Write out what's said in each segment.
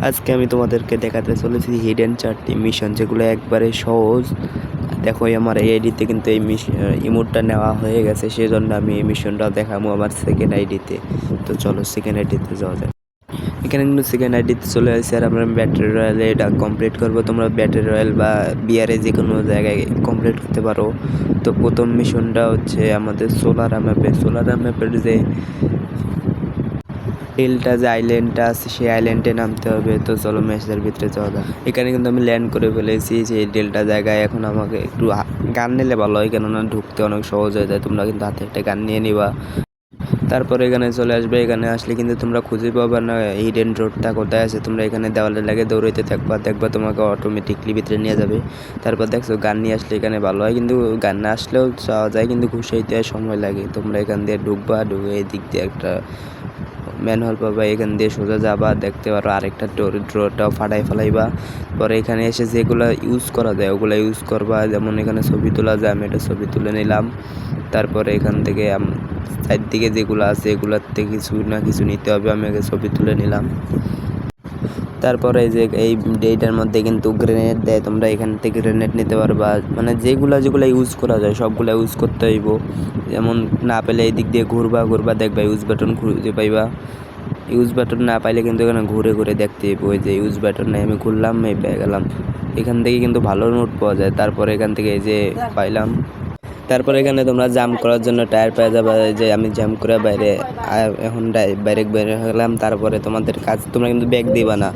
আজকে আমি তোমাদেরকে দেখাতে চলেছি হিডেন 4টি মিশন, যেগুলো একবারে সহজ। দেখো আমার এই আইডিতে কিন্তু এই ইমোটটা নেওয়া হয়ে গেছে, সেজন্য আমি এই মিশনটা দেখাবো আমার সেকেন্ড আইডিতে। তো চলো সেকেন্ড আইডিতে যাওয়া যায়। এখানে কিন্তু সেকেন্ড আইডিতে চলে আসছে, আর আমরা ব্যাটারি রয়্যালে এটা কমপ্লিট করবো। তোমরা ব্যাটারি রয়্যাল বা বিয়ারে যে কোনো জায়গায় কমপ্লিট করতে পারো। তো প্রথম মিশনটা হচ্ছে আমাদের সোলার ম্যাপের যে ডেল্টা যে আইল্যান্ডটা আছে সেই আইল্যান্ডে নামতে হবে। তো চলো ম্যাচের ভিতরে যাওয়া যাক। এখানে কিন্তু আমি ল্যান্ড করে ফেলেছি সেই ডেল্টা জায়গায়। এখন আমাকে একটু গান নিলে ভালো হয়, কেননা ঢুকতে অনেক সহজ হয়ে যায়। তোমরা কিন্তু হাতে একটা গান নিয়ে নিবা, তারপরে এখানে চলে আসবে। এখানে আসলে কিন্তু তোমরা খুঁজে পাবা না হিডেন রোডটা কোথায় আছে। তোমরা এখানে দেওয়ালে লাগে দৌড়াইতে থাকবা, দেখবা তোমাকে অটোমেটিকলি ভিতরে নিয়ে যাবে। তারপর দেখছো গান নিয়ে আসলে এখানে ভালো হয়, কিন্তু গান না আসলেও যাওয়া যায়, কিন্তু ঘুষাইতে সময় লাগে। তোমরা এখান দিয়ে ঢুকবা, ঢুকে এই দিক দিয়ে একটা ম্যানহোল পাবা, এখান দিয়ে সোজা যাবা, দেখতে পারো আরেকটা ড্রটাও ফাটাই ফেলাইবা। পরে এখানে এসে যেগুলো ইউজ করা যায় ওগুলো ইউজ করবা। যেমন এখানে ছবি তোলা যায়, আমি একটা ছবি তুলে নিলাম। তারপরে এখান থেকে সাইড দিকে যেগুলো আছে এগুলোর থেকে কিছু না কিছু নিতে হবে, আমি আগে ছবি তুলে নিলাম। তারপরে এইটার মধ্যে কিন্তু গ্রেনেড দেয়, তোমরা এখান থেকে গ্রেনেড নিতে পারবা। মানে যেগুলো ইউজ করা যায় সবগুলো ইউজ করতে হইব। যেমন না পেলে এই দিক দিয়ে ঘুরবা, দেখবা ইউজ বাটন খুঁজে পাইবা। ইউজ বাটন না পাইলে কিন্তু এখানে ঘুরে ঘুরে দেখতে হইব। ওই যে ইউজ বাটন নেই, আমি ঘুরলাম, এই পেয়ে গেলাম। এখান থেকে কিন্তু ভালো নোট পাওয়া যায়। তারপরে এখান থেকে এই যে পাইলাম। তারপর এখানে তোমরা জাম্প করার জন্য টায়ার পেয়ে যাবে। যে আমি জাম্প করে বাইরে এখন বাইরে হলাম। তারপরে তোমাদের কাজ, তোমরা কিন্তু ব্যাগ দিবা না।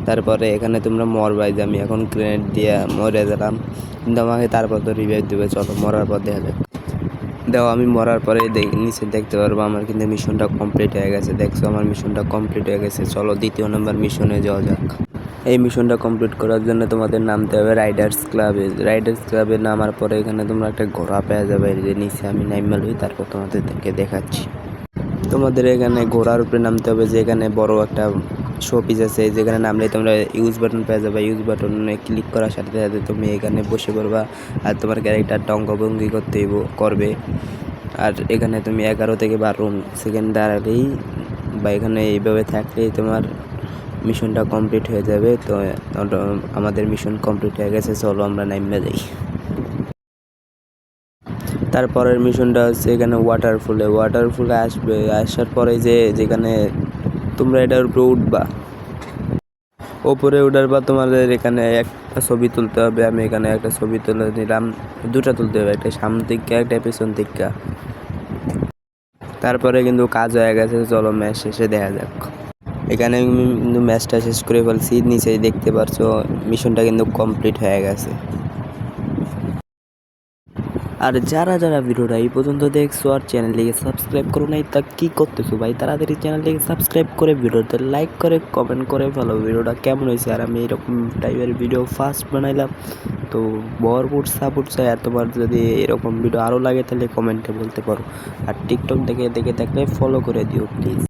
তারপরে এখানে তোমরা মরবাই, যে আমি এখন গ্রেনেড দিয়ে মরে গেলাম, কিন্তু আমাকে তারপর তো রিভাইভ দেবে। চলো মরার পর দেখা যাক। দেখো আমি মরার পরে নিচে দেখতে পারবো আমার কিন্তু মিশনটা কমপ্লিট হয়ে গেছে। দেখছো আমার মিশনটা কমপ্লিট হয়ে গেছে। চলো দ্বিতীয় নম্বর মিশনে যাওয়া যাক। এই মিশনটা কমপ্লিট করার জন্য তোমাদের নামতে হবে রাইডার্স ক্লাবে নামার পরে এখানে তোমরা একটা ঘোড়া পেয়ে যাবে। যে নিচে আমি নাইমা লই, তারপর তোমাদেরকে দেখাচ্ছি। তোমাদের এখানে ঘোড়ার উপরে নামতে হবে, যে এখানে বড় একটা শো পিস আছে, যেখানে নামলে তোমরা ইউজ বাটন পেয়ে যাবে। ইউজ বাটনে ক্লিক করার সাথে সাথে তুমি এখানে বসে পড়বা, আর তোমার ক্যারেক্টারটা অঙ্গভঙ্গি করবে। আর এখানে তুমি 11 থেকে 12 সেকেন্ড দাঁড়ালেই বা এখানে এইভাবে থাকলেই তোমার মিশনটা কমপ্লিট হয়ে যাবে। তো আমাদের মিশন কমপ্লিট হয়ে গেছে। চলো আমরা নাইমে যাই। তারপরের মিশনটা হচ্ছে এখানে ওয়াটারফুলে আসার পরে যেখানে তোমরা এটার উপরে উঠবা, ওপরে উঠার পর তোমাদের এখানে একটা ছবি তুলতে হবে। আমি এখানে একটা ছবি তুলে নিলাম, দুটা তুলতে হবে, একটা সামনে দিকে একটা পেছন দিকে। তারপরে কিন্তু কাজ হয়ে গেছে। চলো ম্যাচ শেষে দেখা যাক। এখানে কিন্তু ম্যাচটা শেষ করে ফেলছি, নিচেই দেখতে পারছো মিশনটা কিন্তু কমপ্লিট হয়ে গেছে। আর যারা ভিডিওটা এই পর্যন্ত দেখছো আর চ্যানেলটিকে সাবস্ক্রাইব করো নাই, তা কী করতেছো ভাই? তাড়াতাড়ি চ্যানেলটিকে সাবস্ক্রাইব করে ভিডিওতে লাইক করে কমেন্ট করে ফেলো ভিডিওটা কেমন হয়েছে। আর আমি এরকম টাইপের ভিডিও ফার্স্ট বানাইলাম, তো ভরপুর সাপোর্ট চাই। আর তোমার যদি এরকম ভিডিও আরও লাগে তাহলে কমেন্টে বলতে পারো। আর টিকটক দেখে থাকলে ফলো করে দিও প্লিজ।